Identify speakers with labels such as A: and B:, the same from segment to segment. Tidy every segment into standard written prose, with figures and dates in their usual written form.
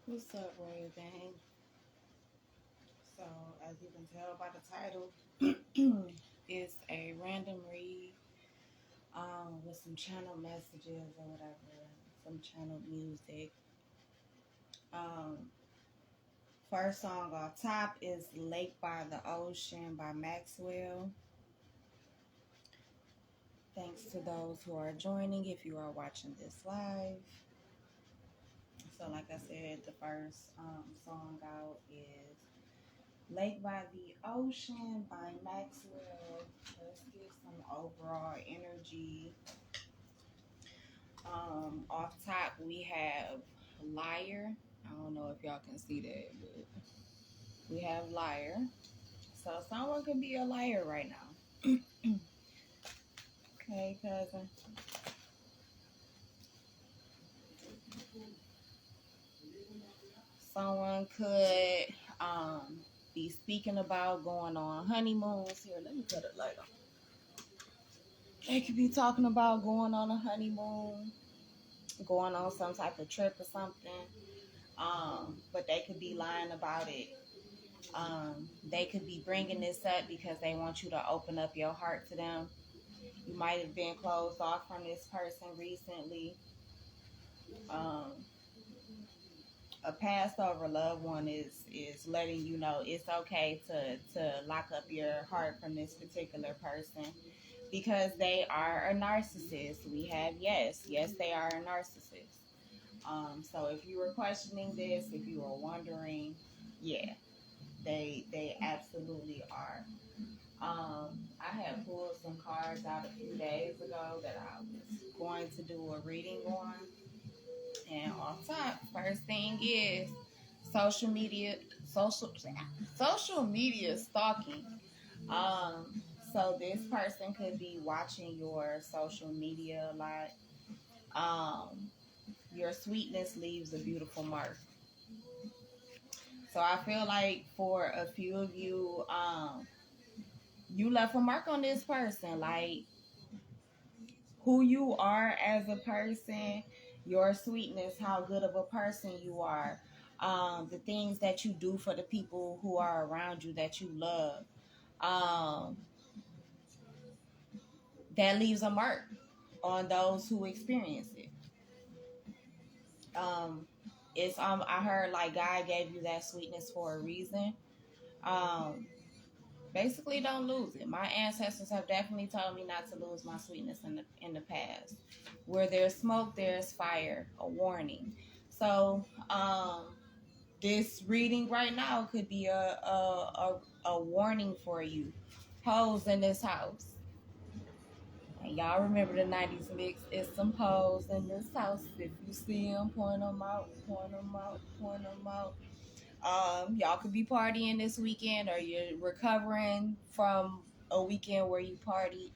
A: What's up, Royal Gang? So, as you can tell by the title, it's a random read with some channel messages or whatever, some channel music. Um, First song off top is Lake by the Ocean by Maxwell. Thanks to those who are joining if you are watching this live. So, like I said, the first song out is Lake by the Ocean by Maxwell. Let's get some overall energy. Off top, we have Liar. I don't know if y'all can see that, but we have Liar. So someone could be a liar right now. Okay, cousin. Someone could be speaking about going on honeymoons. Here, let me cut it light on. They could be talking about going on a honeymoon, going on some type of trip or something. But they could be lying about it. They could be bringing this up because they want you to open up your heart to them. You might have been closed off from this person recently. A passed over loved one is letting you know it's okay to lock up your heart from this particular person because they are a narcissist. We have yes, they are a narcissist. So if you were questioning this, if you were wondering, yeah, they absolutely are. I had pulled some cards out a few days ago that I was going to do a reading on. And off top, first thing is social media, social media stalking. So this person could be watching your social media a lot. Your sweetness leaves a beautiful mark. So I feel like for a few of you, you left a mark on this person. Like who you are as a person, your sweetness, how good of a person you are, the things that you do for the people who are around you that you love. Um, that leaves a mark on those who experience it. Um, I heard like God gave you that sweetness for a reason. Um, Basically, don't lose it. My ancestors have definitely told me not to lose my sweetness in the past. Where there's smoke, there's fire. A warning. So, this reading right now could be a warning for you. Hoes in this house. And y'all remember the 90s mix. It's some hoes in this house. If you see them, point them out, point them out, point them out. Y'all could be partying this weekend or you're recovering from a weekend where you partied.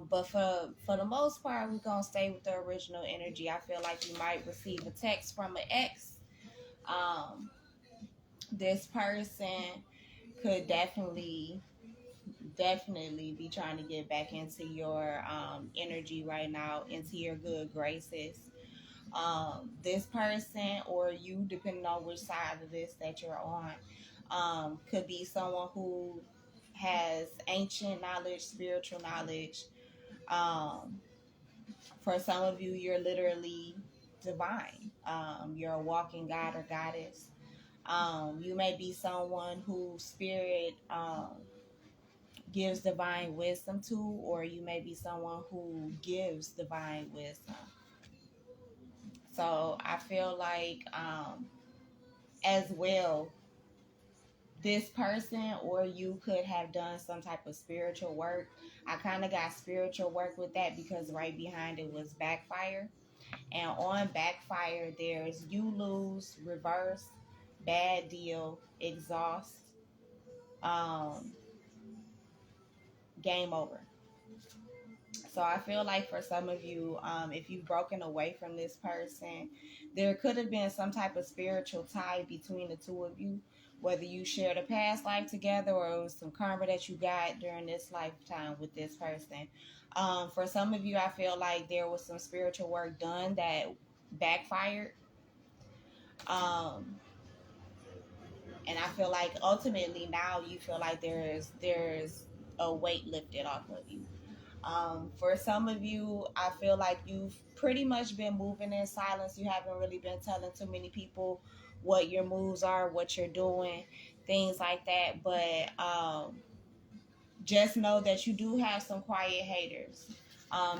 A: But for the most part, we're going to stay with the original energy. I feel like you might receive a text from an ex. This person could definitely be trying to get back into your energy right now, into your good graces. This person or you, depending on which side of this that you're on, could be someone who has ancient knowledge, spiritual knowledge. Um, for some of you, you're literally divine. You're a walking god or goddess. You may be someone whose spirit gives divine wisdom to, or you may be someone who gives divine wisdom. So I feel like as well, this person or you could have done some type of spiritual work. I kind of got spiritual work with that because right behind it was backfire. And on backfire, there's you lose, reverse, bad deal, exhaust, um, game over. So I feel like for some of you, if you've broken away from this person, there could have been some type of spiritual tie between the two of you, whether you shared a past life together or it was some karma that you got during this lifetime with this person. For some of you, I feel like there was some spiritual work done that backfired. Um, and I feel like ultimately now you feel like there's a weight lifted off of you. For some of you, I feel like you've pretty much been moving in silence. You haven't really been telling too many people what your moves are, what you're doing, things like that. But just know that you do have some quiet haters.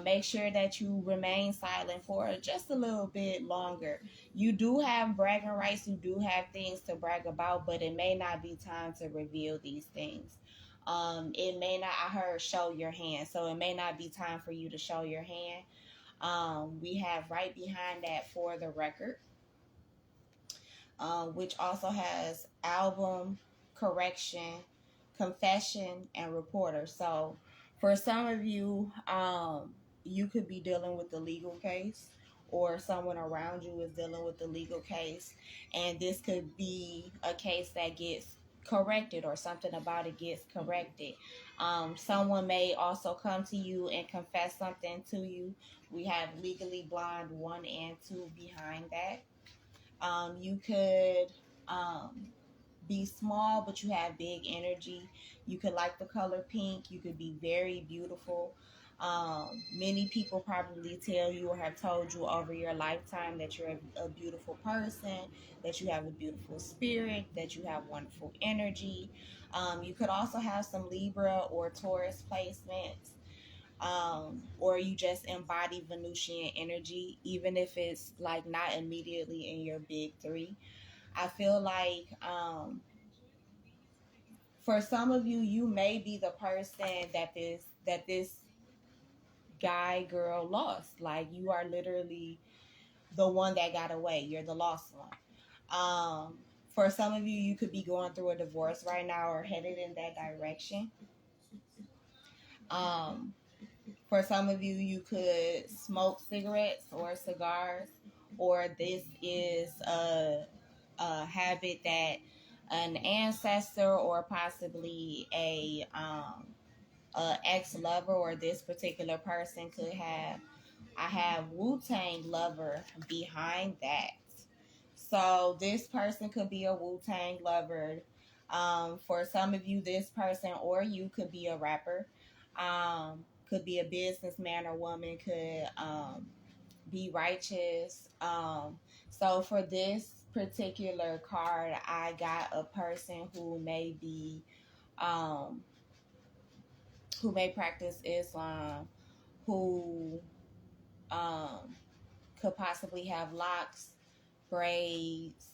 A: Make sure that you remain silent for just a little bit longer. You do have bragging rights, you do have things to brag about, but it may not be time to reveal these things. It may not, I heard show your hand, so it may not be time for you to show your hand. We have right behind that for the record, which also has album, correction, confession, and reporter. So for some of you, you could be dealing with the legal case, or someone around you is dealing with the legal case, and this could be a case that gets corrected or something about it gets corrected. Someone may also come to you and confess something to you. We have legally blind 1 and 2 behind that. You could be small, but you have big energy. You could like the color pink. You could be very beautiful. Many people probably tell you or have told you over your lifetime that you're a beautiful person, that you have a beautiful spirit, that you have wonderful energy. You could also have some Libra or Taurus placements. Or you just embody Venusian energy, even if it's like not immediately in your big three. I feel like for some of you, you may be the person that this guy girl lost. Like you are literally the one that got away. You're the lost one. For some of you, you could be going through a divorce right now or headed in that direction. Um, For some of you, you could smoke cigarettes or cigars, or this is a habit that an ancestor or possibly a ex-lover or this particular person could have. I have Wu-Tang lover behind that. So this person could be a Wu-Tang lover. For some of you, this person or you could be a rapper. Could be a businessman or woman, could be righteous. So for this particular card, I got a person um, who may practice Islam, who um, could possibly have locks, braids,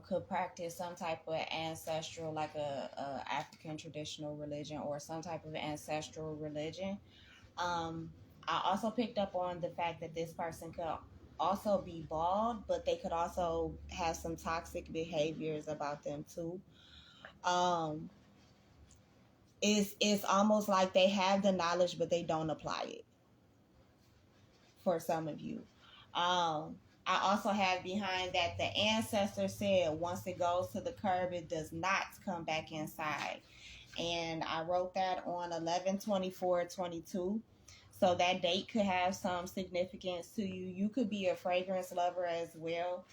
A: could practice some type of ancestral, like a African traditional religion or some type of ancestral religion. Um, I also picked up on the fact that this person could also be bald, but they could also have some toxic behaviors about them too. Um, it's almost like they have the knowledge, but they don't apply it. For some of you, I also have behind that the ancestor said once it goes to the curb, it does not come back inside. And I wrote that on 11/24/22. So that date could have some significance to you. You could be a fragrance lover as well.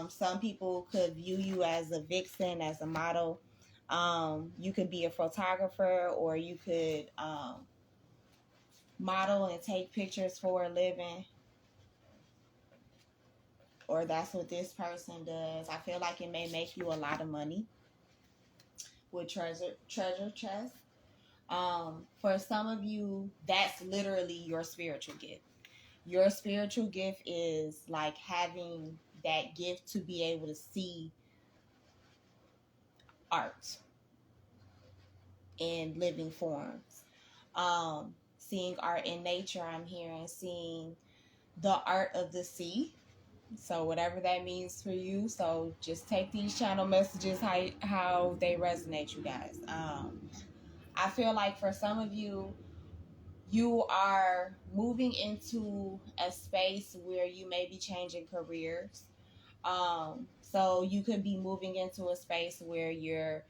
A: Some people could view you as a vixen, as a model. You could be a photographer, or you could model and take pictures for a living, or that's what this person does. I feel like it may make you a lot of money with treasure chest. For some of you, that's literally your spiritual gift. Your spiritual gift is like having that gift to be able to see art in living forms. Seeing art in nature, I'm hearing seeing the art of the sea. So whatever that means for you. So just take these channel messages how they resonate, you guys. I feel like for some of you, you are moving into a space where you may be changing careers. So you could be moving into a space where you're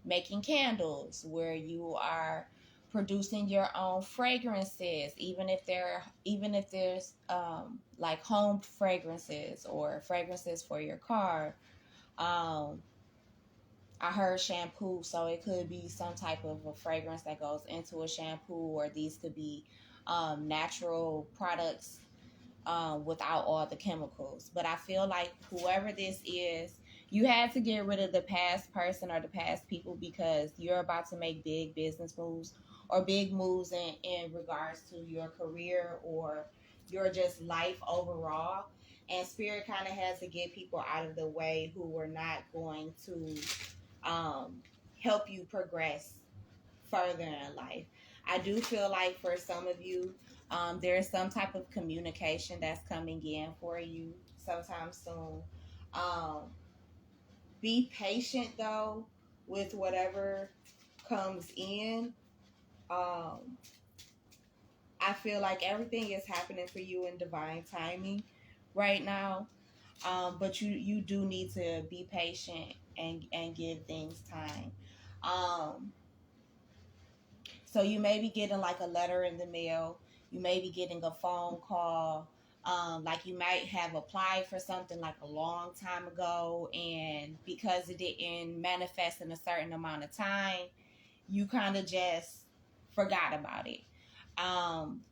A: making candles, where you are producing your own fragrances, even if there's like home fragrances or fragrances for your car. um I heard shampoo, so it could be some type of a fragrance that goes into a shampoo, or these could be natural products without all the chemicals. But I feel like whoever this is, you had to get rid of the past person or the past people, because you're about to make big business moves or big moves in regards to your career or your just life overall. And spirit kind of has to get people out of the way who were not going to um, help you progress further in life. I do feel like for some of you, there is some type of communication that's coming in for you sometime soon. Um, be patient though with whatever comes in. Um, I feel like everything is happening for you in divine timing right now. But you do need to be patient and give things time. Um, So you may be getting like a letter in the mail. You may be getting a phone call. Like you might have applied for something like a long time ago, and because it didn't manifest in a certain amount of time, you kind of just forgot about it. Um,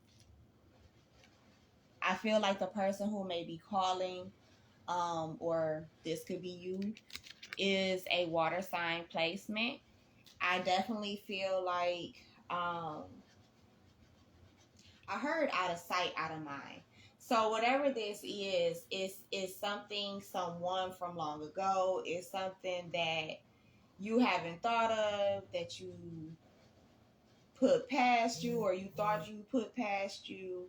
A: I feel like the person who may be calling, or this could be you, is a water sign placement. I definitely feel like I heard out of sight, out of mind. So whatever this is something, someone from long ago, is something that you haven't thought of, that you put past you, or you thought you put past you.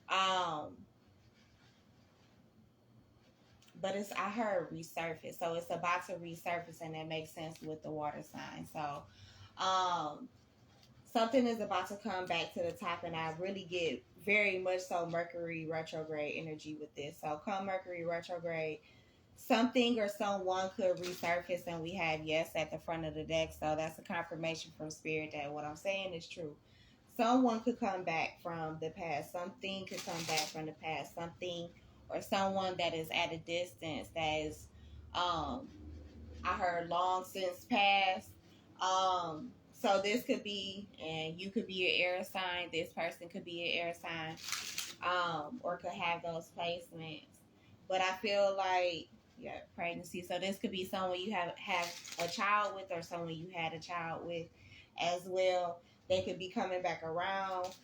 A: Um, but it's, I heard resurface, so it's about to resurface, and that makes sense with the water sign. So um, something is about to come back to the top, and I really get very much so Mercury retrograde energy with this. So come Mercury retrograde, something or someone could resurface, and we have yes at the front of the deck. So that's a confirmation from spirit that what I'm saying is true. Someone could come back from the past. Something could come back from the past. Something or someone that is at a distance, that is um I heard long since passed. So this could be, and you could be an air sign. This person could be an air sign, or could have those placements. But I feel like, yeah, pregnancy. So this could be someone you have a child with, or someone you had a child with as well. They could be coming back around.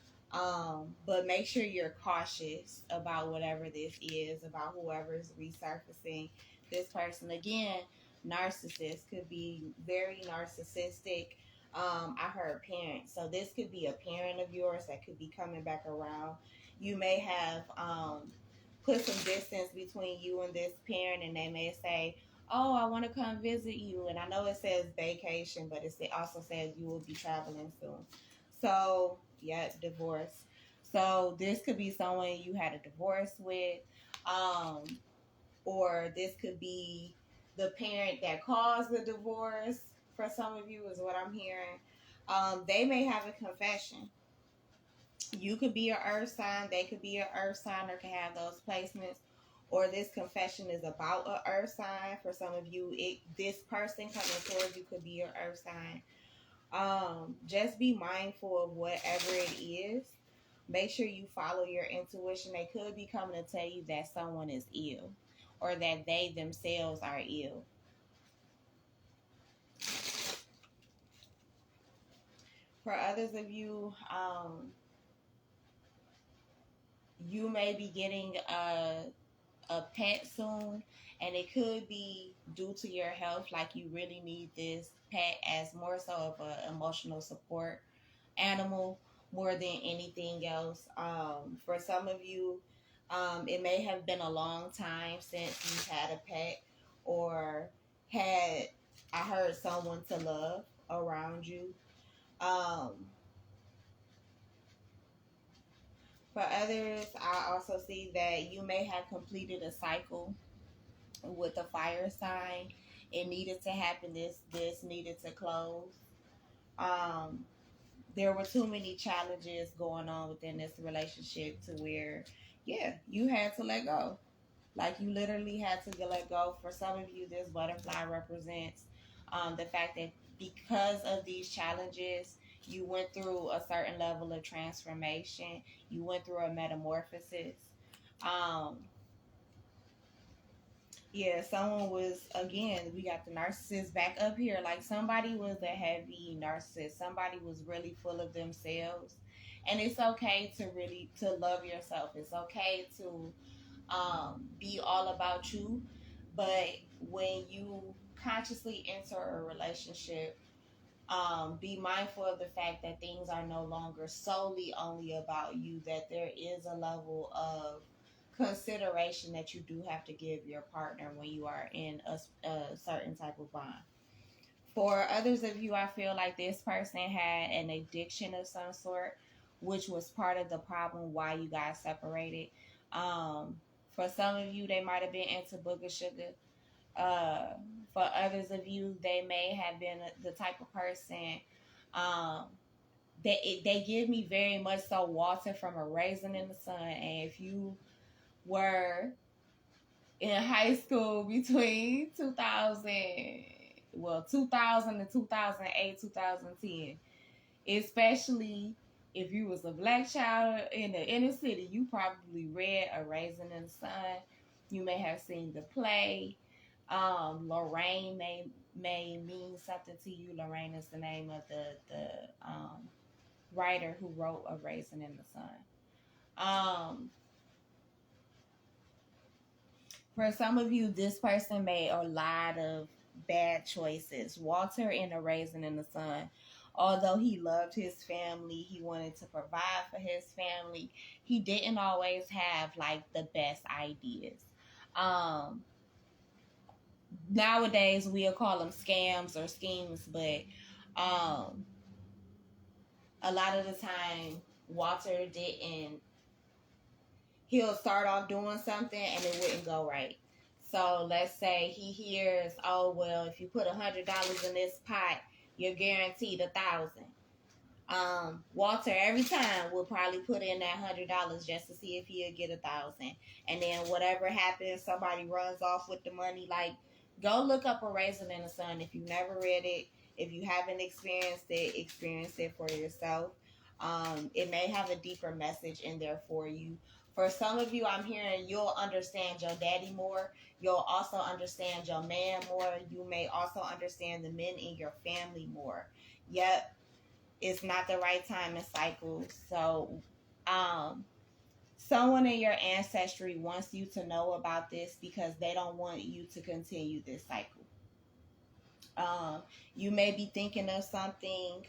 A: But make sure you're cautious about whatever this is, about whoever's resurfacing. This person again, narcissist, could be very narcissistic. I heard parents, so this could be a parent of yours that could be coming back around. You may have put some distance between you and this parent, and they may say, "Oh, I want to come visit you." And I know it says vacation, but it also says you will be traveling soon. So yeah, divorce. So this could be someone you had a divorce with. Um, or this could be the parent that caused the divorce. For some of you, is what I'm hearing. They may have a confession. You could be an earth sign, they could be an earth sign, or can have those placements. Or this confession is about an earth sign. For some of you, this person coming towards you could be your earth sign. Just be mindful of whatever it is. Make sure you follow your intuition. They could be coming to tell you that someone is ill, or that they themselves are ill. For others of you, you may be getting a pet soon, and it could be due to your health. Like you really need this pet as more so of an emotional support animal more than anything else. For some of you, it may have been a long time since you've had a pet, or had, I heard, someone to love around you. Um, for others, I also see that you may have completed a cycle with a fire sign. It needed to happen. This needed to close. Um, there were too many challenges going on within this relationship to where, yeah, you had to let go. Like you literally had to let go. For some of you, this butterfly represents the fact that because of these challenges, you went through a certain level of transformation. You went through a metamorphosis. Um, yeah, someone was, again, we got the narcissist back up here. Like somebody was a heavy narcissist. Somebody was really full of themselves. And it's okay to really to love yourself. It's okay to be all about you. But when you consciously enter a relationship, be mindful of the fact that things are no longer solely only about you, that there is a level of consideration that you do have to give your partner when you are in a certain type of bond. For others of you, I feel like this person had an addiction of some sort, which was part of the problem why you guys separated. Um, for some of you, they might have been into booger sugar. Uh, for others of you, they may have been the type of person um, they give me very much so Walter from A Raisin in the Sun. And if you were in high school between 2000 and 2008, 2010, especially if you was a black child in the inner city, you probably read A Raisin in the Sun. You may have seen the play. Lorraine may mean something to you. Lorraine is the name of the writer who wrote A Raisin in the Sun. For some of you, this person made a lot of bad choices. Walter in A Raisin in the Sun, although he loved his family, he wanted to provide for his family, he didn't always have like the best ideas. Nowadays we'll call them scams or schemes, but a lot of the time Walter didn't, he'll start off doing something and it wouldn't go right. So let's say he hears, oh well, if you put $100 in this pot, you're guaranteed 1,000. Walter every time will probably put in that $100 just to see if he'll get 1,000, and then whatever happens, somebody runs off with the money. Like, go look up A Raisin in the Sun if you've never read it. If you haven't experienced it, experience it for yourself. It may have a deeper message in there for you. For some of you, I'm hearing you'll understand your daddy more. You'll also understand your man more. You may also understand the men in your family more. Yep, it's not the right time and cycle. So, someone in your ancestry wants you to know about this because they don't want you to continue this cycle. You may be thinking of something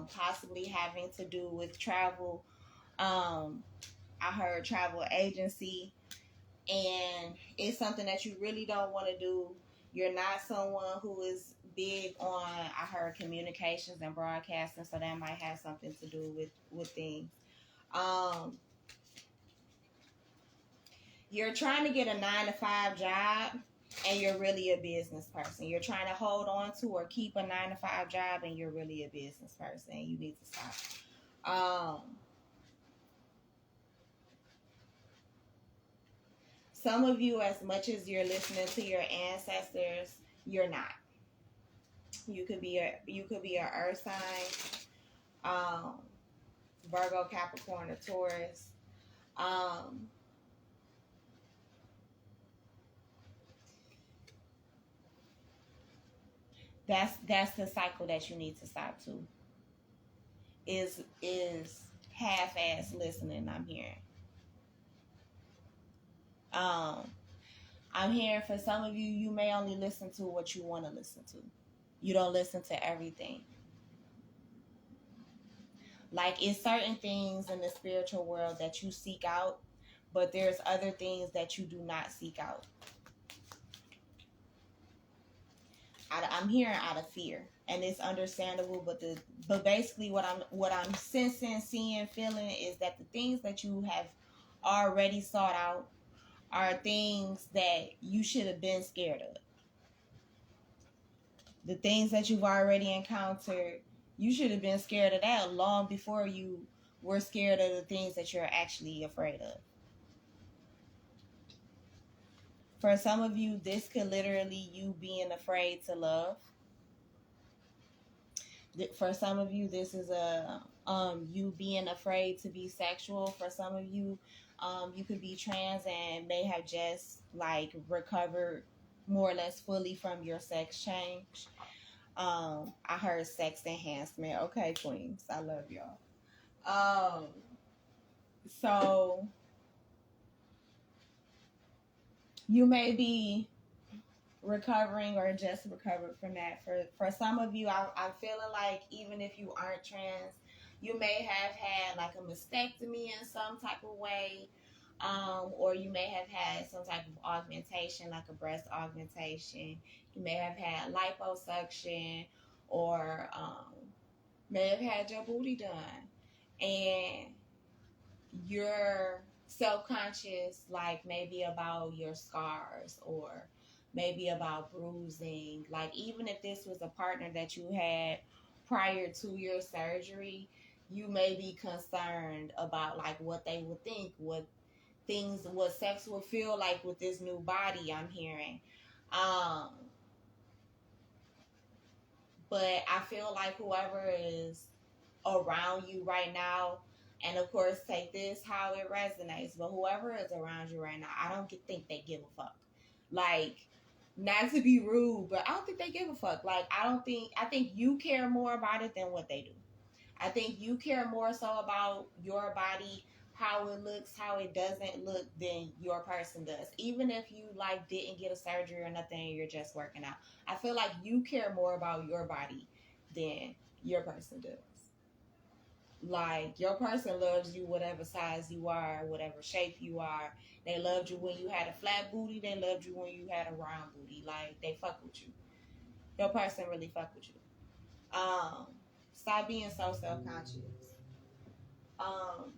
A: possibly having to do with travel. I heard travel agency, and it's something that you really don't want to do. You're not someone who is big on, I heard, communications and broadcasting, so that might have something to do with things. You're trying to get a 9-to-5 job, and you're really a business person. You're trying to hold on to or keep a 9-to-5 job, and you're really a business person. You need to stop. Some of you, as much as you're listening to your ancestors, you're not. You could be a earth sign, Virgo, Capricorn, or Taurus. That's the cycle that you need to stop to. Is half-ass listening. I'm hearing. I'm hearing for some of you, you may only listen to what you want to listen to. You don't listen to everything. Like, it's certain things in the spiritual world that you seek out, but there's other things that you do not seek out. I'm hearing out of fear, and it's understandable. But basically, what I'm sensing, seeing, feeling is that the things that you have already sought out are things that you should have been scared of. The things that you've already encountered, You should have been scared of that long before you were scared of the things that you're actually afraid of. For some of you, this could literally you being afraid to love. For some of you, this is a you being afraid to be sexual. For some of you, you could be trans and may have just like recovered more or less fully from your sex change. I heard sex enhancement. Okay, queens, I love y'all. So you may be recovering or just recovered from that. For some of you, I'm feeling like even if you aren't trans, you may have had like a mastectomy in some type of way, or you may have had some type of augmentation, like a breast augmentation. You may have had liposuction, or may have had your booty done, and you're self-conscious, like maybe about your scars or maybe about bruising. Like even if this was a partner that you had prior to your surgery, you may be concerned about like what they would think, what sex would feel like with this new body. I'm hearing um but I feel like whoever is around you right now, and of course, take this how it resonates, but whoever is around you right now, I don't think they give a fuck. Like, not to be rude, but I don't think they give a fuck. Like, I think you care more about it than what they do. I think you care more so about your body, how it looks, how it doesn't look than your person does. Even if you like didn't get a surgery or nothing, you're just working out. I feel like you care more about your body than your person does. Like your person loves you whatever size you are, whatever shape you are. They loved you when you had a flat booty. They loved you when you had a round booty. Like they fuck with you. Your person really fuck with you. Um, Stop being so self conscious. Um,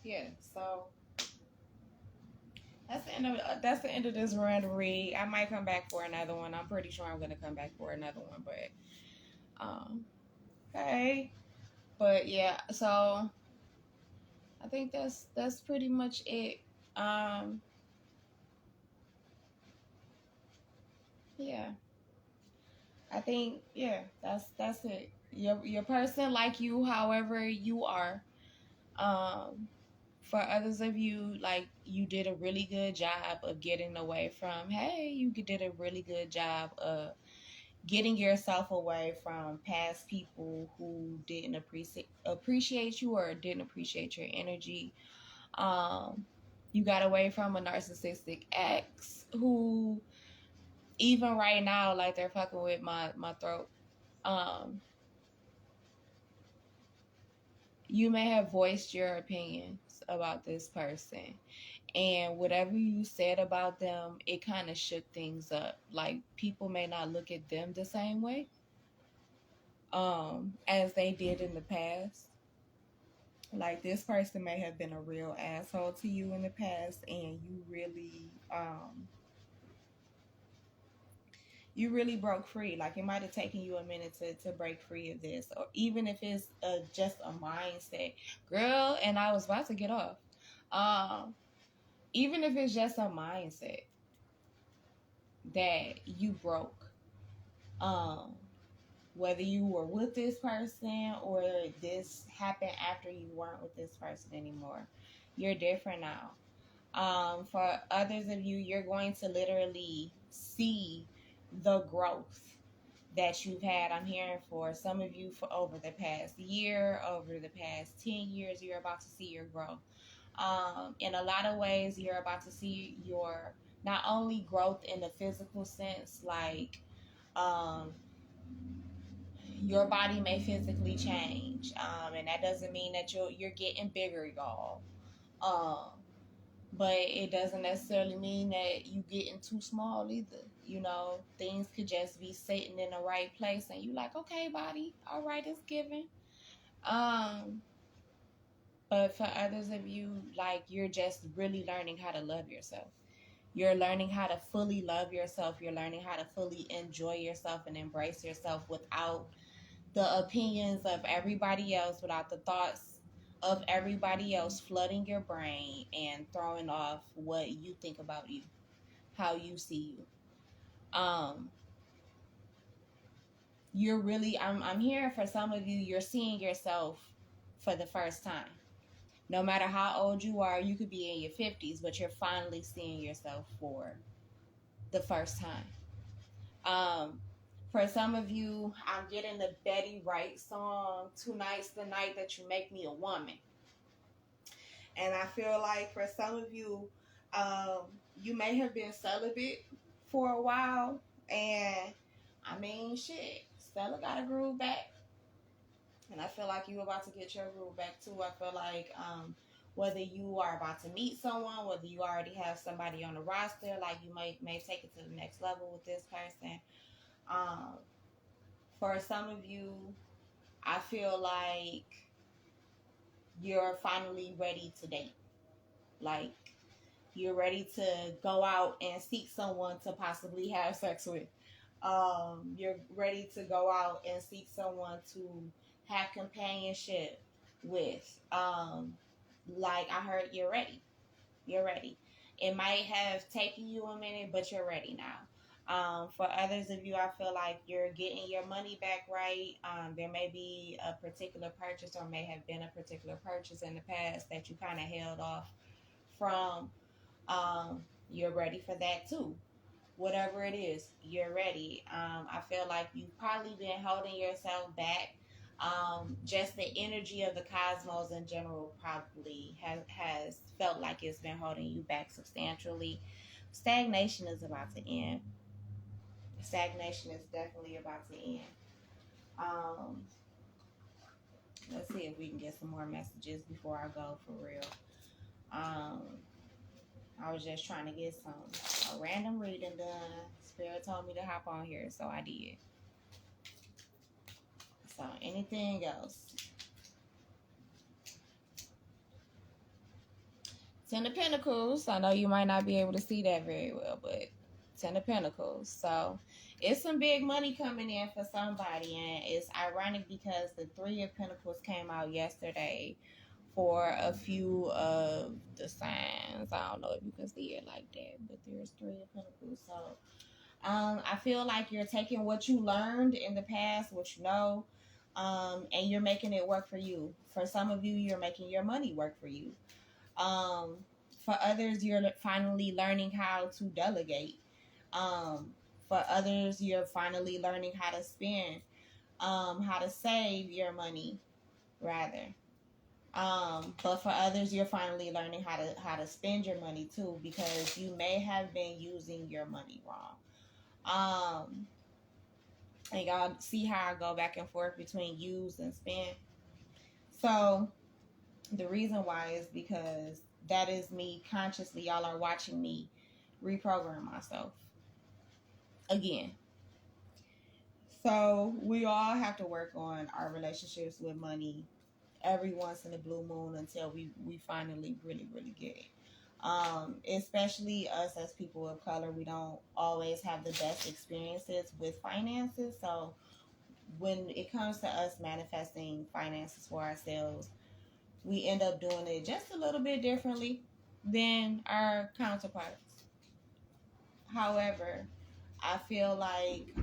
A: yeah. So that's the end of this run read. I might come back for another one. I'm pretty sure I'm gonna come back for another one, but um, okay. But yeah, so I think that's pretty much it. Um, yeah, I think yeah, that's it. Your person like you, however you are. Um, for others of you, like you did a really good job of getting away from. Hey, you did a really good job of getting yourself away from past people who didn't appreciate you or didn't appreciate your energy. You got away from a narcissistic ex who even right now, like they're fucking with my throat. Um, you may have voiced your opinions about this person, and whatever you said about them, it kind of shook things up. Like people may not look at them the same way as they did in the past. Like this person may have been a real asshole to you in the past, and you really broke free. Like it might have taken you a minute to break free of this, or even if it's just a mindset, girl. And I was about to get off. Um, Even if it's just a mindset that you broke, um, whether you were with this person or this happened after you weren't with this person anymore, you're different now. For others of you, you're going to literally see the growth that you've had. I'm hearing for some of you for over the past year, over the past 10 years, you're about to see your growth. In a lot of ways, you're about to see your not only growth in the physical sense, like um, your body may physically change, and that doesn't mean that you're getting bigger, y'all. Um, but it doesn't necessarily mean that you getting too small either. You know, things could just be sitting in the right place, and you like, okay, body, all right, it's given. Um, but for others of you, like you're just really learning how to love yourself. You're learning how to fully love yourself. You're learning how to fully enjoy yourself and embrace yourself without the opinions of everybody else, without the thoughts of everybody else flooding your brain and throwing off what you think about you, how you see you. You're really, I'm hearing for some of you, you're seeing yourself for the first time. No matter how old you are, you could be in your 50s, but you're finally seeing yourself for the first time. For some of you, I'm getting the Betty Wright song, Tonight's the Night That You Make Me a Woman. And I feel like for some of you, you may have been celibate for a while. And I mean, shit, Stella got a groove back. And I feel like you're about to get your groove back too. I feel like whether you are about to meet someone, whether you already have somebody on the roster, like you may take it to the next level with this person. For some of you, I feel like you're finally ready to date. Like you're ready to go out and seek someone to possibly have sex with. You're ready to go out and seek someone to have companionship with. Like I heard, you're ready. You're ready. It might have taken you a minute, but you're ready now. For others of you, I feel like you're getting your money back right. There may be a particular purchase or may have been a particular purchase in the past that you kind of held off from. You're ready for that too. Whatever it is, you're ready. I feel like you've probably been holding yourself back. Just the energy of the cosmos in general probably has felt like it's been holding you back substantially. Stagnation is about to end. Stagnation is definitely about to end. Um, let's see if we can get some more messages before I go for real. I was just trying to get a random reading done. Spirit told me to hop on here, so I did. So anything else? Ten of Pentacles. I know you might not be able to see that very well, but Ten of Pentacles. So it's some big money coming in for somebody, and it's ironic because the Three of Pentacles came out yesterday for a few of the signs. I don't know if you can see it like that, but there's Three of Pentacles. So I feel like you're taking what you learned in the past, what you know, and you're making it work for you. For some of you, you're making your money work for you. For others, you're finally learning how to delegate. For others, you're finally learning how to spend, how to save your money, rather. But for others, you're finally learning how to spend your money too, because you may have been using your money wrong. And y'all see how I go back and forth between use and spend. So the reason why is because that is me consciously. Y'all are watching me reprogram myself again. So we all have to work on our relationships with money every once in a blue moon until we finally really get it. Especially us as people of color, we don't always have the best experiences with finances. So when it comes to us manifesting finances for ourselves, we end up doing it just a little bit differently than our counterparts. However, I feel like,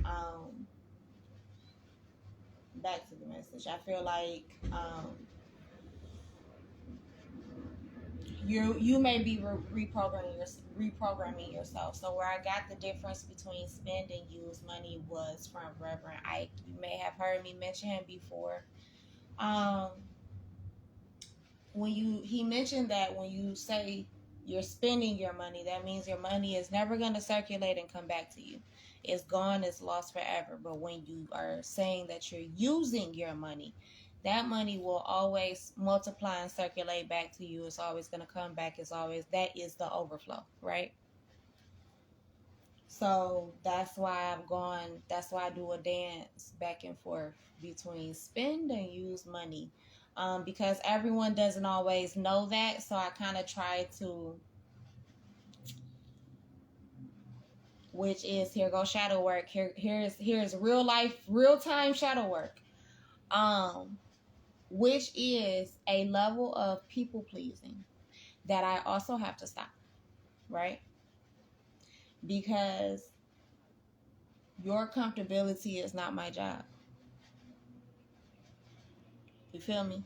A: back to the message, I feel like you may be reprogramming yourself. So where I got the difference between spend and use money was from Reverend Ike. You may have heard me mention him before. He mentioned that when you say you're spending your money, that means your money is never going to circulate and come back to you. It's gone, it's lost forever. But when you are saying that you're using your money, that money will always multiply and circulate back to you. It's always going to come back. That is the overflow, right? So that's why I do a dance back and forth between spend and use money. Because everyone doesn't always know that. So I kind of try to which is here go shadow work. Here's real time shadow work. Which is a level of people pleasing that I also have to stop, right? Because your comfortability is not my job. You feel me?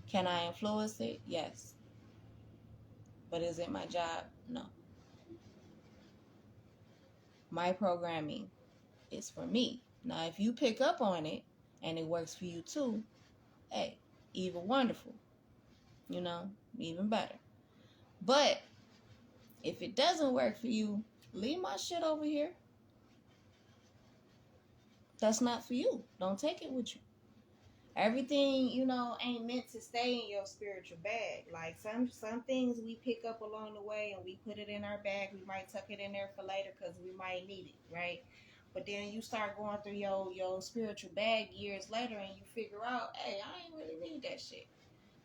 A: Can I influence it? Yes. But is it my job? No. My programming is for me. Now, if you pick up on it and it works for you too, hey, even wonderful. You know, even better. But if it doesn't work for you, leave my shit over here. That's not for you. Don't take it with you. Everything, ain't meant to stay in your spiritual bag. Like some things we pick up along the way and we put it in our bag. We might tuck it in there for later because we might need it, right? But then you start going through your spiritual bag years later and you figure out, hey, I ain't really need that shit.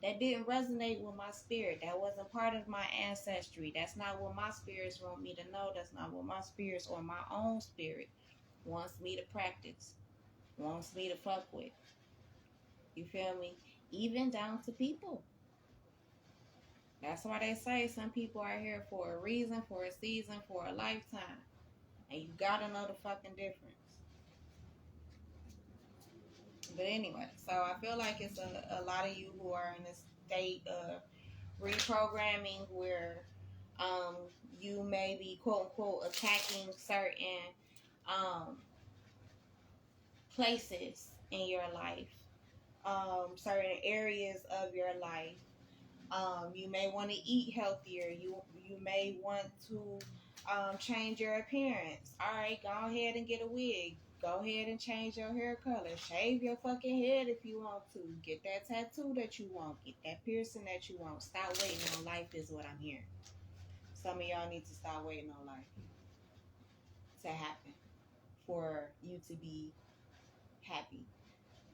A: That didn't resonate with my spirit. That wasn't part of my ancestry. That's not what my spirits want me to know. That's not what my spirits or my own spirit wants me to practice, wants me to fuck with. You feel me? Even down to people. That's why they say some people are here for a reason, for a season, for a lifetime. And you gotta know the fucking difference. But anyway, so I feel like it's a lot of you who are in this state of reprogramming where you may be quote unquote attacking certain places in your life, certain areas of your life. You may want to eat healthier. You may want to change your appearance. All right, go ahead and get a wig. Go ahead and change your hair color. Shave your fucking head if you want to. Get that tattoo that you want. Get that piercing that you want. Stop waiting on life is what I'm hearing. Some of y'all need to stop waiting on life to happen for you to be happy.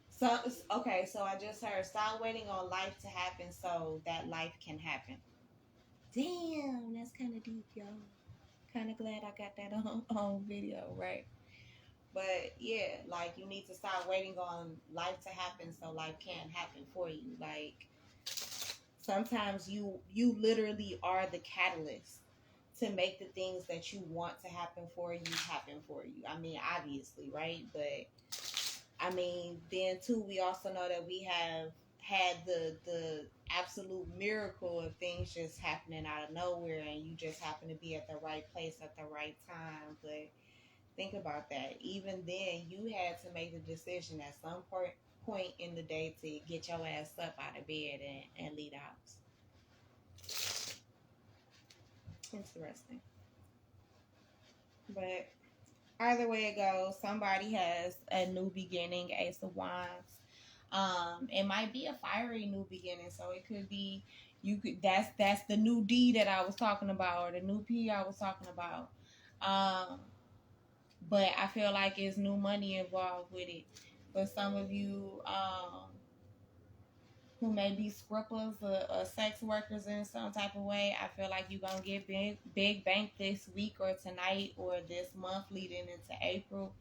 A: So, okay, so I just heard stop waiting on life to happen so that life can happen. Damn, that's kind of deep, y'all. Kind of glad I got that on video, right? But yeah, like you need to stop waiting on life to happen so life can happen for you. Like sometimes you literally are the catalyst to make the things that you want to happen for you happen for you. I mean, obviously, right? But I mean, then too, we also know that we have had the absolute miracle of things just happening out of nowhere, and you just happen to be at the right place at the right time. But think about that. Even then, you had to make the decision at some point in the day to get your ass up out of bed and leave the house. Interesting. But either way it goes, somebody has a new beginning, Ace of Wands. It might be a fiery new beginning, so it could be that's the new D that I was talking about, or the new P I was talking about. But I feel like it's new money involved with it. For some of you who may be strippers or sex workers in some type of way, I feel like you're gonna get big bank this week or tonight or this month leading into April.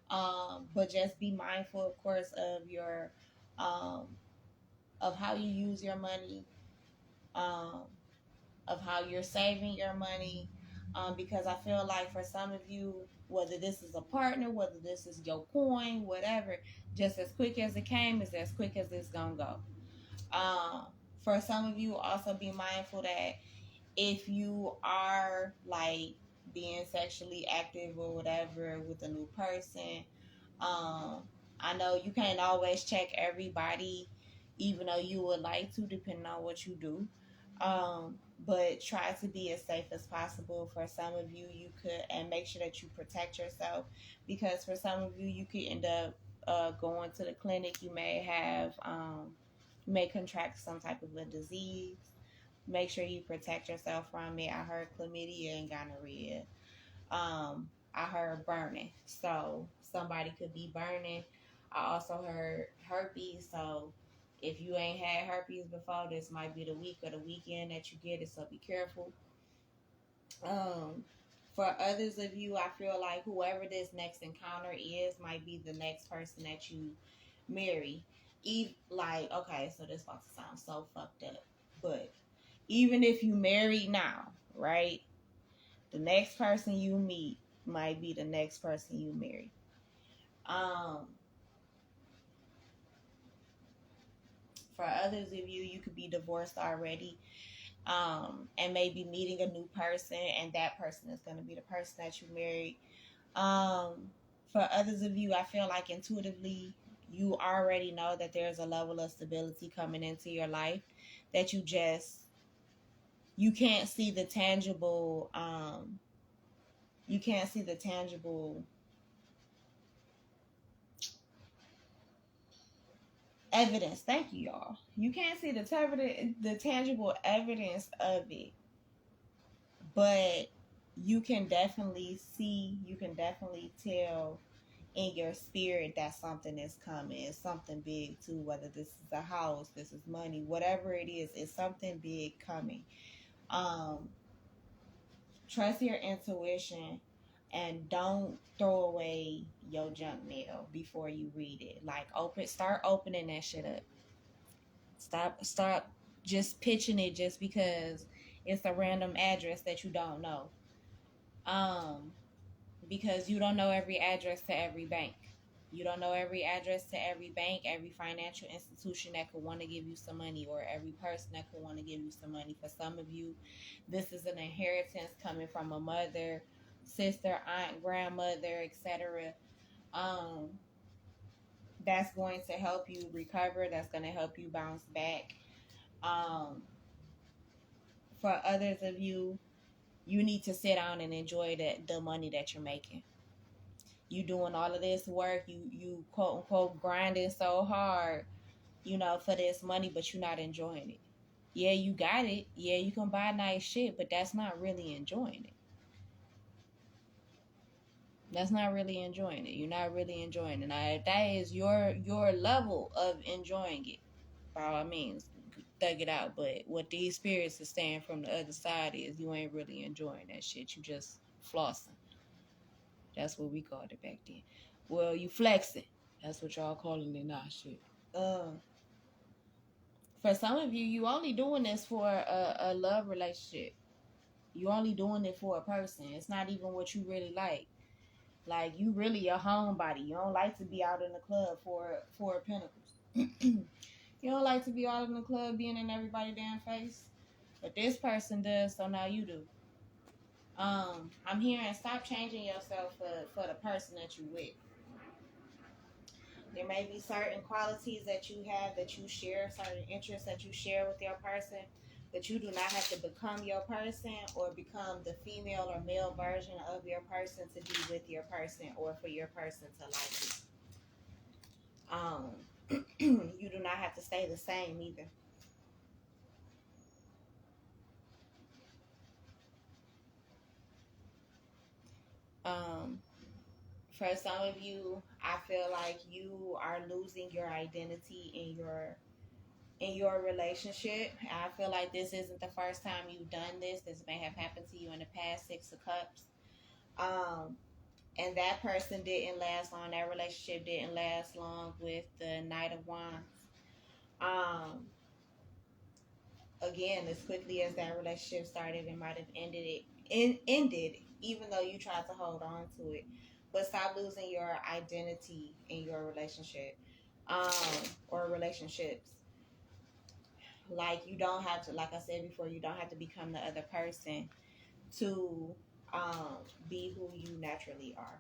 A: But just be mindful, of course, of your of how you use your money, um, of how you're saving your money. Because I feel like for some of you, whether this is a partner, whether this is your coin, whatever, just as quick as it came is as quick as it's gonna go. For some of you, also be mindful that if you are like being sexually active or whatever with a new person, I know you can't always check everybody, even though you would like to, depending on what you do. But try to be as safe as possible. For some of you, you could, and make sure that you protect yourself, because for some of you, you could end up going to the clinic. You may have, you may contract some type of a disease. Make sure you protect yourself from it. I heard chlamydia and gonorrhea. I heard burning, so somebody could be burning. I also heard herpes, so if you ain't had herpes before, this might be the week or the weekend that you get it, so be careful. Um, For others of you, I feel like whoever this next encounter is might be the next person that you marry. Like, okay, so this about to sound so fucked up, but even if you married now, right? The next person you meet might be the next person you marry. Um, for others of you, you could be divorced already, and maybe meeting a new person, and that person is going to be the person that you married. For others of you, I feel like intuitively you already know that there's a level of stability coming into your life that you can't see the tangible you can't see the tangible evidence. Thank you, y'all. You can't see the tangible evidence of it, but you can definitely tell in your spirit that something is coming. It's something big too, whether this is a house, this is money, whatever it is, it's something big coming. Um, Trust your intuition and don't throw away your junk mail before you read it. Like start opening that shit up. Stop just pitching it just because it's a random address that you don't know. Um, because you don't know every address to every bank. You don't know every address to every bank, every financial institution that could want to give you some money, or every person that could want to give you some money. For some of you, this is an inheritance coming from a mother, sister, aunt, grandmother, etc. Um, that's going to help you recover. That's going to help you bounce back. Um, for others of you, you need to sit down and enjoy the money that you're making. You doing all of this work, you quote unquote grinding so hard, for this money, but you're not enjoying it. Yeah, you got it. Yeah, you can buy nice shit, but that's not really enjoying it. That's not really enjoying it. You're not really enjoying it. Now, if that is your level of enjoying it, by all means, thug it out. But what these spirits are saying from the other side is you ain't really enjoying that shit. You just flossing. That's what we called it back then. Well, you flexing. That's what y'all calling it now, shit. For some of you, you only doing this for a love relationship. You only doing it for a person. It's not even what you really like. Like, you really a homebody. You don't like to be out in the club for Pentacles. You don't like to be out in the club being in everybody's damn face. But this person does, so now you do. I'm hearing stop changing yourself for the person that you with. There may be certain qualities that you have that you share, certain interests that you share with your person, but you do not have to become your person or become the female or male version of your person to be with your person or for your person to like you. You do not have to stay the same either. Um, for some of you, I feel like you are losing your identity in your relationship. I feel like this isn't the first time you've done this. This may have happened to you in the past. 6 of Cups. And that person didn't last long. That relationship didn't last long with the Knight of Wands. Again, as quickly as that relationship started, it might have ended, even though you tried to hold on to it. But stop losing your identity in your relationship, or relationships. Like, you don't have to, like I said before, you don't have to become the other person to be who you naturally are.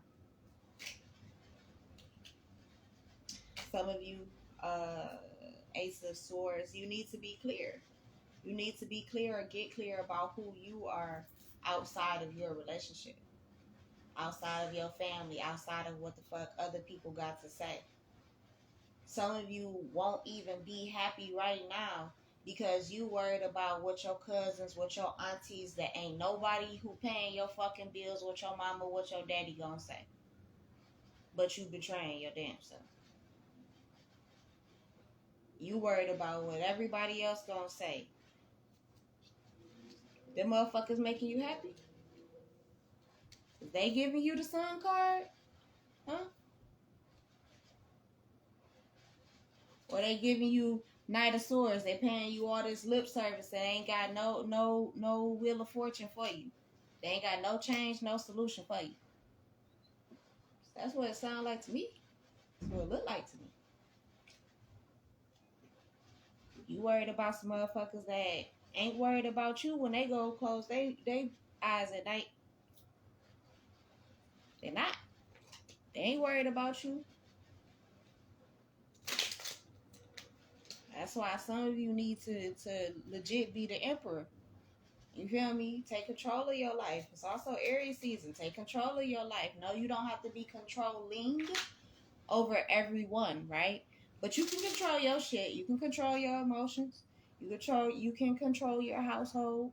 A: Some of you, Ace of Swords, you need to be clear. You need to be clear or get clear about who you are outside of your relationship, outside of your family, outside of what the fuck other people got to say. Some of you won't even be happy right now because you worried about what your cousins, what your aunties, that ain't nobody who paying your fucking bills, what your mama, what your daddy gonna say. But you betraying your damn self. You worried about what everybody else gonna say. Them motherfuckers making you happy? Is they giving you the sun card? Huh? Or they giving you Knight of Swords? They paying you all this lip service and ain't got no wheel of fortune for you. They ain't got no change, no solution for you. That's what it sounds like to me. That's what it look like to me. You worried about some motherfuckers that ain't worried about you when they go close they eyes at night. They're not. They ain't worried about you. That's why some of you need to legit be the emperor. You feel me? Take control of your life. It's also Aries season. Take control of your life. No, you don't have to be controlling over everyone, right? But you can control your shit. You can control your emotions. You can control your household.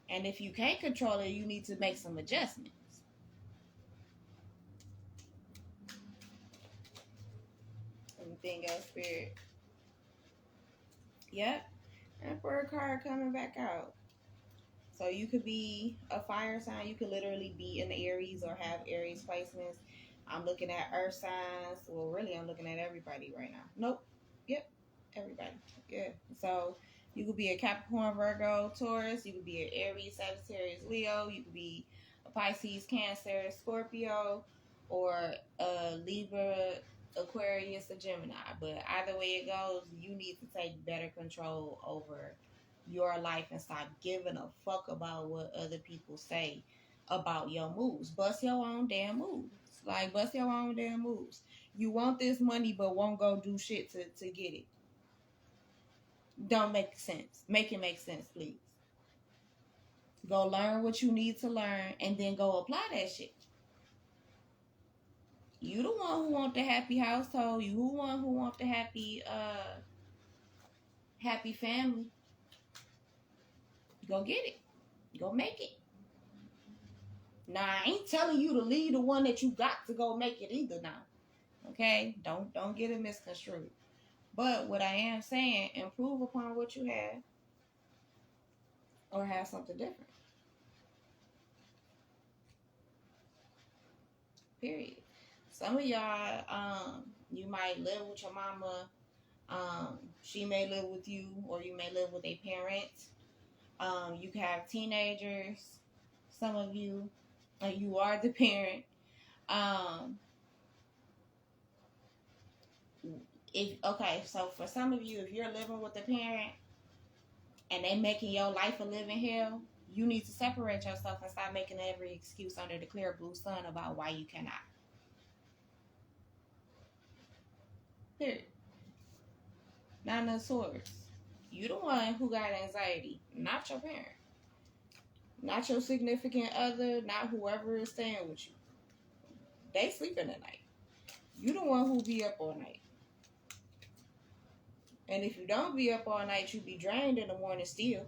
A: And if you can't control it, you need to make some adjustments. Anything else, Spirit? Yep. Emperor card coming back out. So you could be a fire sign. You could literally be in the Aries or have Aries placements. I'm looking at earth signs. Well, really, I'm looking at everybody right now. Nope. Yep. Everybody. Yeah. So you could be a Capricorn, Virgo, Taurus. You could be an Aries, Sagittarius, Leo. You could be a Pisces, Cancer, Scorpio, or a Libra, Aquarius, or Gemini. But either way it goes, you need to take better control over your life and stop giving a fuck about what other people say about your moves. Bust your own damn moves. Like, bust your own damn moves. You want this money but won't go do shit to get it. Don't make sense. Make it make sense, please. Go learn what you need to learn and then go apply that shit. You the one who want the happy household. You the one who want the happy family. Go get it. Go make it. Now, I ain't telling you to leave the one that you got to go make it either now. Okay? Don't get it misconstrued. But what I am saying, improve upon what you have or have something different. Period. Some of y'all, you might live with your mama. She may live with you, or you may live with a parent. You can have teenagers. Some of you, you are the parent. So for some of you, if you're living with a parent and they making your life a living hell, you need to separate yourself and stop making every excuse under the clear blue sun about why you cannot. Period. Nine of Swords. You the one who got anxiety, not your parent. Not your significant other, not whoever is staying with you. They sleeping at night. You the one who be up all night. And if you don't be up all night, you be drained in the morning still.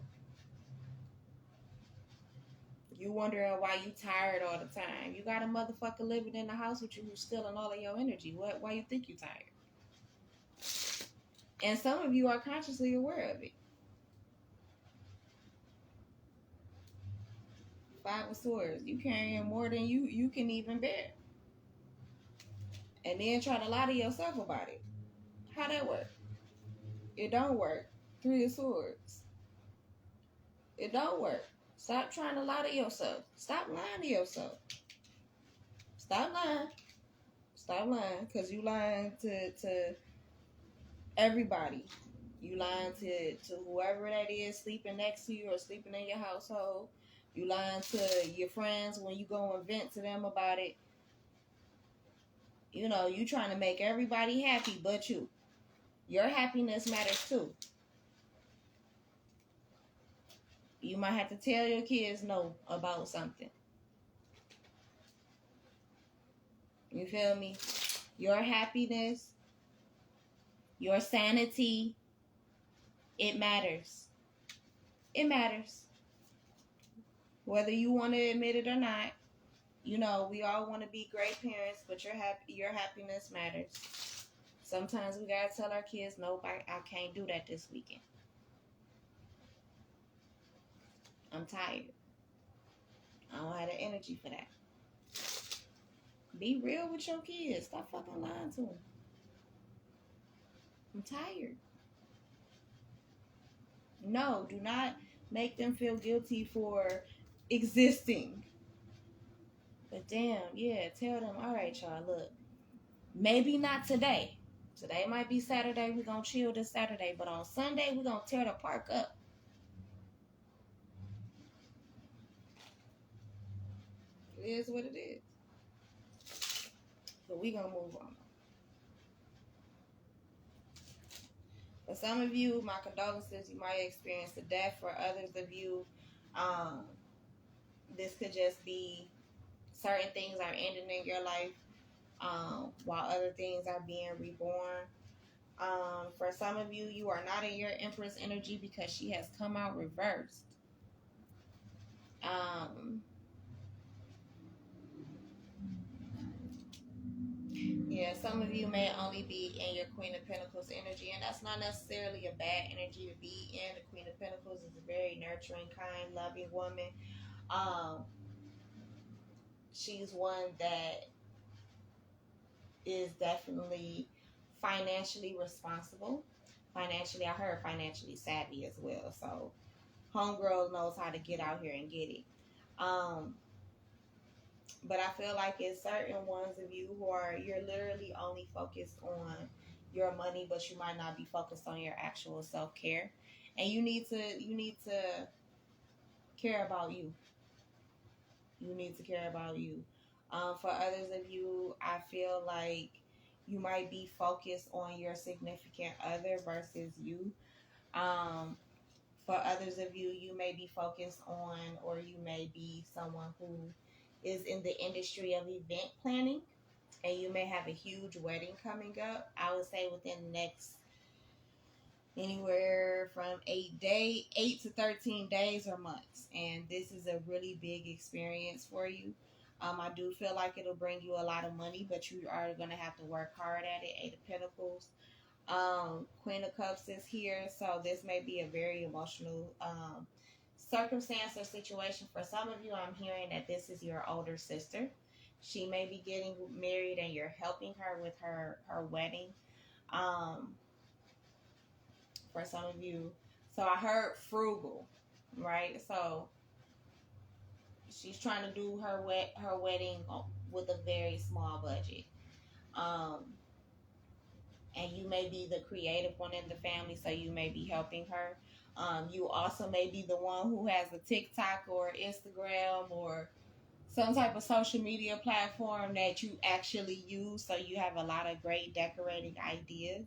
A: You wondering why you tired all the time. You got a motherfucker living in the house with you who's stealing all of your energy. Why you think you tired? And some of you are consciously aware of it. Five of Swords. You carrying more than you can even bear. And then try to lie to yourself about it. How that work? It don't work. Three of Swords. It don't work. Stop trying to lie to yourself. Stop lying to yourself. Stop lying. Stop lying. Because you lying to everybody. You lying to whoever that is sleeping next to you or sleeping in your household. You lying to your friends when you go and vent to them about it. You know, you trying to make everybody happy but you. Your happiness matters too. You might have to tell your kids no about something. You feel me? Your happiness, your sanity, it matters. It matters. Whether you want to admit it or not, you know, we all want to be great parents, but your happiness matters. Sometimes we gotta tell our kids, nope, I can't do that this weekend. I'm tired. I don't have the energy for that. Be real with your kids. Stop fucking lying to them. I'm tired. No, do not make them feel guilty for existing. But damn, yeah, tell them, all right, y'all, look, maybe not today. Today might be Saturday. We're going to chill this Saturday. But on Sunday, we're going to tear the park up. It is what it is. But we're going to move on. For some of you, my condolences, you might experience the death. For others of you, this could just be certain things are ending in your life, while other things are being reborn. For some of you, you are not in your Empress energy because she has come out reversed. Yeah, some of you may only be in your Queen of Pentacles energy, and that's not necessarily a bad energy to be in. The Queen of Pentacles is a very nurturing, kind, loving woman. She's one that is definitely financially responsible. Financially, I heard financially savvy as well. So, homegirl knows how to get out here and get it. But I feel like it's certain ones of you who are, you're literally only focused on your money, but you might not be focused on your actual self-care. And you need to care about you. You need to care about you. For others of you, I feel like you might be focused on your significant other versus you. For others of you, you may be focused on, or you may be someone who is in the industry of event planning, and you may have a huge wedding coming up. I would say within the next anywhere from 8 to 13 days or months. And this is a really big experience for you. I do feel like it'll bring you a lot of money, but you are going to have to work hard at it. 8 of Pentacles. Queen of Cups is here, so this may be a very emotional circumstance or situation. For some of you, I'm hearing that this is your older sister. She may be getting married and you're helping her with her wedding. For some of you, so I heard frugal, right? So she's trying to do her wedding with a very small budget. And you may be the creative one in the family, so you may be helping her. You also may be the one who has a TikTok or Instagram or some type of social media platform that you actually use, so you have a lot of great decorating ideas.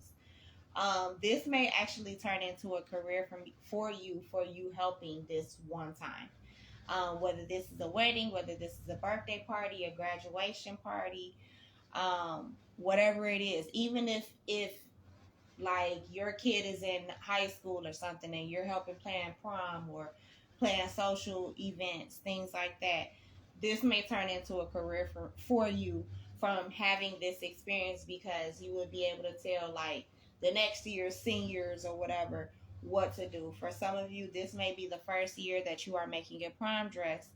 A: This may actually turn into a career for you helping this one time. Whether this is a wedding, whether this is a birthday party, a graduation party, whatever it is. Even if like your kid is in high school or something and you're helping plan prom or plan social events, things like that, this may turn into a career for you from having this experience, because you would be able to tell like the next year's seniors or whatever what to do. For some of you, this may be the first year that you are making a prom dress,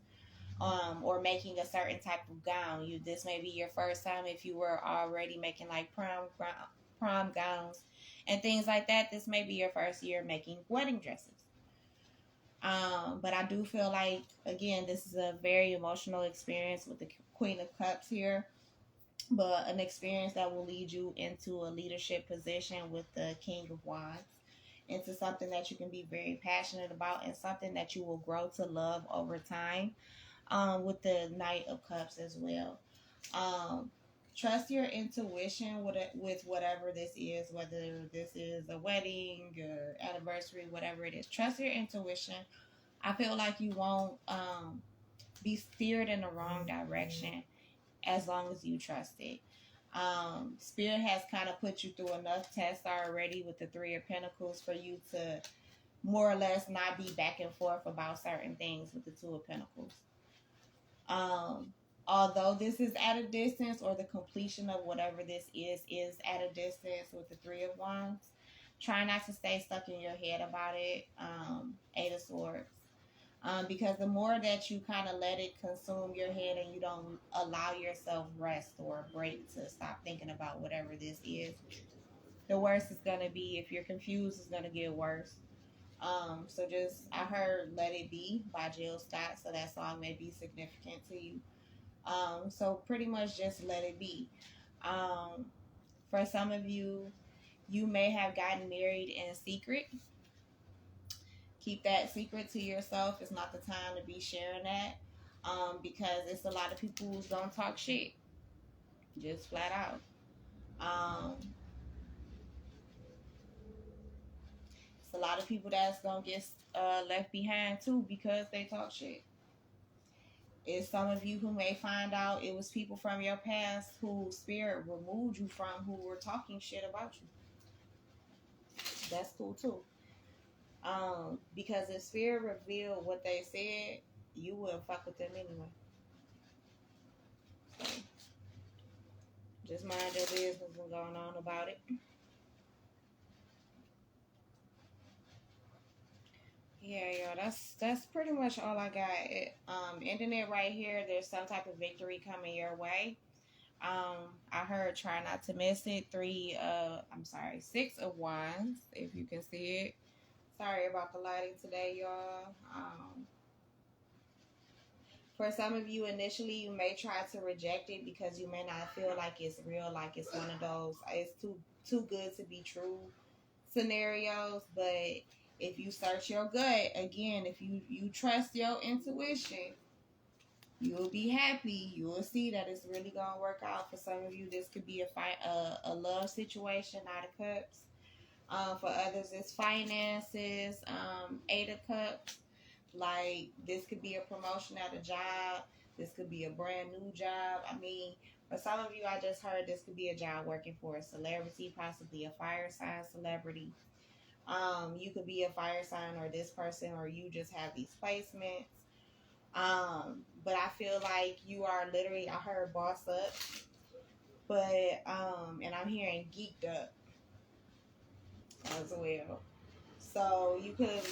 A: or making a certain type of gown. This may be your first time if you were already making like prom gowns and things like that. This may be your first year making wedding dresses. But I do feel like, again, this is a very emotional experience with the Queen of Cups here, but an experience that will lead you into a leadership position with the King of Wands, into something that you can be very passionate about and something that you will grow to love over time, with the Knight of Cups as well. Trust your intuition with whatever this is, whether this is a wedding or anniversary, whatever it is. Trust your intuition. I feel like you won't be steered in the wrong direction as long as you trust it. Spirit has kind of put you through enough tests already with the Three of Pentacles for you to more or less not be back and forth about certain things with the Two of Pentacles. Although this is at a distance, or the completion of whatever this is at a distance with the Three of Wands, try not to stay stuck in your head about it. 8 of Swords. Because the more that you kind of let it consume your head and you don't allow yourself rest or a break to stop thinking about whatever this is, the worse it's gonna be. If you're confused, it's gonna get worse. So just I heard "Let It Be" by Jill Scott, so that song may be significant to you. So pretty much just let it be. Um, for some of you, you may have gotten married in secret. Keep that secret to yourself. It's not the time to be sharing that, because it's a lot of people who don't talk shit, just flat out. Um, it's a lot of people that's gonna get left behind too because they talk shit. It's some of you who may find out it was people from your past who spirit removed you from who were talking shit about you. That's cool too. Because if spirit revealed what they said, you wouldn't fuck with them anyway. So just mind your business and going on about it. Yeah, yeah, that's pretty much all I got. Ending it right here. There's some type of victory coming your way. I heard try not to miss it. Six of wands, if you can see it. Sorry about the lighting today, y'all. For some of you, initially, you may try to reject it because you may not feel like it's real, like it's one of those it's too good to be true scenarios. But if you search your gut again, if you trust your intuition, you will be happy. You will see that it's really gonna work out. For some of you, this could be a love situation, Knight of Cups. For others, it's finances. Eight of Cups. Like this could be a promotion at a job. This could be a brand new job. I mean, for some of you, I just heard this could be a job working for a celebrity, possibly a fire sign celebrity. You could be a fire sign or this person, or you just have these placements. But I feel like you are literally, I heard boss up, but and I'm hearing geeked up as well. So you could,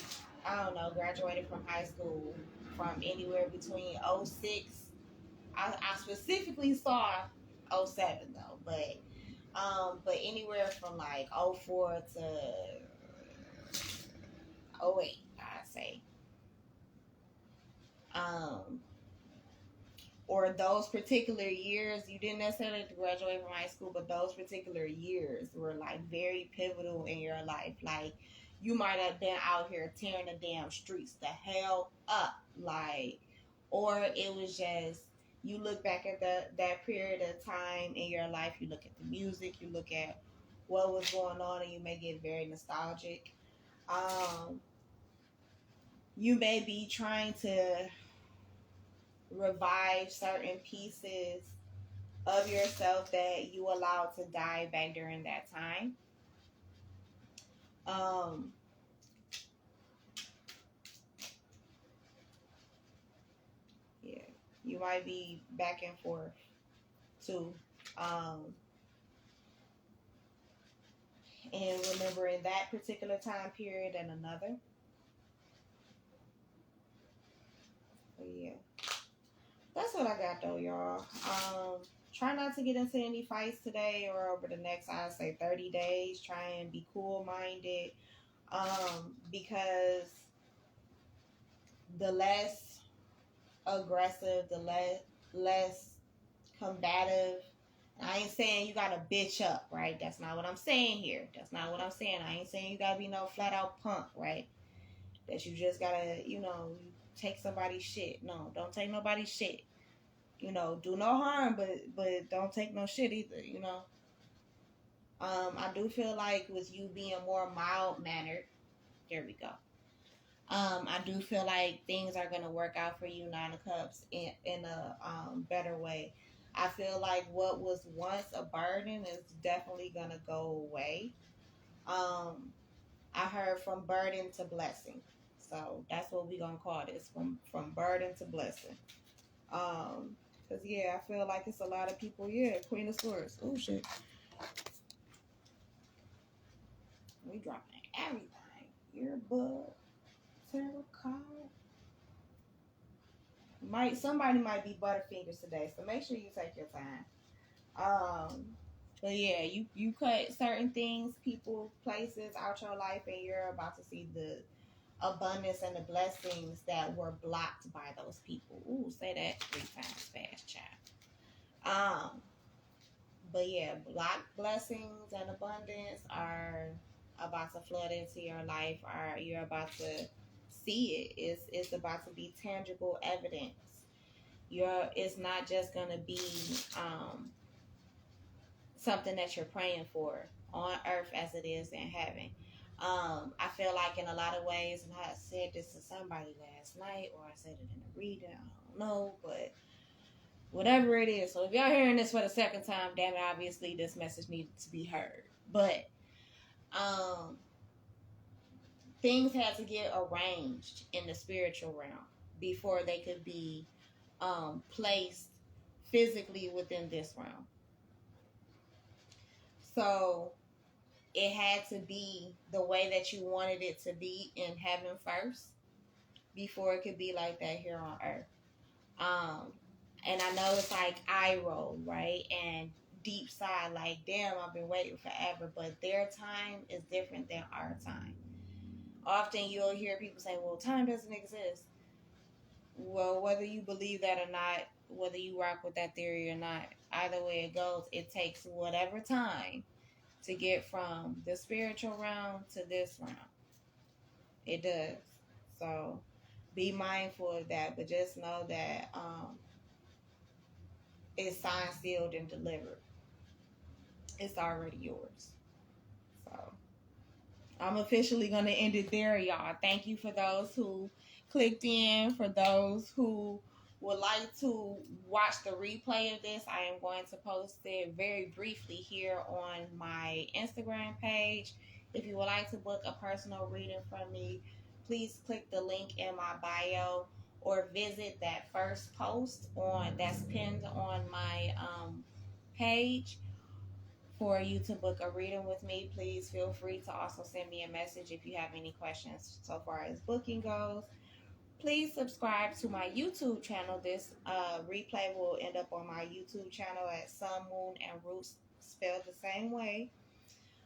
A: I don't know, graduated from high school from anywhere between '06. I specifically saw '07 though, but anywhere from like '04 to '08, I'd say. Um, or those particular years, you didn't necessarily graduate from high school, but those particular years were like very pivotal in your life. Like you might have been out here tearing the damn streets the hell up, like, or it was just you look back at that period of time in your life. You look at the music, you look at what was going on, and you may get very nostalgic. Um, you may be trying to revive certain pieces of yourself that you allowed to die back during that time. Um, yeah, you might be back and forth too. Um, and remembering that particular time period and another. But yeah, that's what I got though, y'all. Try not to get into any fights today or over the next, I'd say, 30 days. Try and be cool minded. Because the less aggressive, the less combative. I ain't saying you gotta bitch up, right? That's not what I'm saying here. That's not what I'm saying. I ain't saying you gotta be no flat out punk, right? That you just gotta, take somebody's shit. No, don't take nobody's shit. Do no harm, but don't take no shit either. I do feel like with you being more mild mannered, there we go. I do feel like things are going to work out for you, Nine of Cups, in a better way. I feel like what was once a burden is definitely going to go away. Um, I heard from burden to blessing. So that's what we're going to call this, from burden to blessing. Because, yeah, I feel like it's a lot of people, yeah, Queen of Swords. Oh, shit. We dropping everything. Earbud, tarot card. somebody might be butterfingers today, so make sure you take your time. But yeah, you cut certain things, people, places out your life, and you're about to see the abundance and the blessings that were blocked by those people. Ooh, say that 3 times fast, child. But yeah, blocked blessings and abundance are about to flood into your life. Are you're about to see it? It's about to be tangible evidence. It's not just gonna be something that you're praying for on earth as it is in heaven. I feel like in a lot of ways, and I said this to somebody last night, or I said it in a reading, I don't know, but whatever it is. So if y'all hearing this for the second time, damn it, obviously this message needed to be heard. But things had to get arranged in the spiritual realm before they could be placed physically within this realm. So it had to be the way that you wanted it to be in heaven first before it could be like that here on earth. And I know it's like eye roll, right? And deep sigh, like, damn, I've been waiting forever. But their time is different than our time. Often you'll hear people say, well, time doesn't exist. Well, whether you believe that or not, whether you rock with that theory or not, either way it goes, it takes whatever time to get from the spiritual realm to this realm. It does. So be mindful of that, but just know that it's signed, sealed, and delivered. It's already yours. So I'm officially going to end it there, y'all. Thank you for those who clicked in. For those who would like to watch the replay of this, I am going to post it very briefly here on my Instagram page. If you would like to book a personal reading from me, please click the link in my bio or visit that first post that's pinned on my page. For you to book a reading with me, please feel free to also send me a message if you have any questions so far as booking goes. Please subscribe to my YouTube channel. This replay will end up on my YouTube channel at Sun, Moon, and Roots, spelled the same way,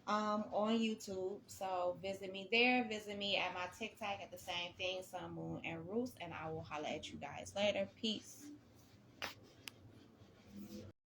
A: on YouTube. So visit me there. Visit me at my TikTok at the same thing, Sun, Moon, and Roots, and I will holler at you guys later. Peace.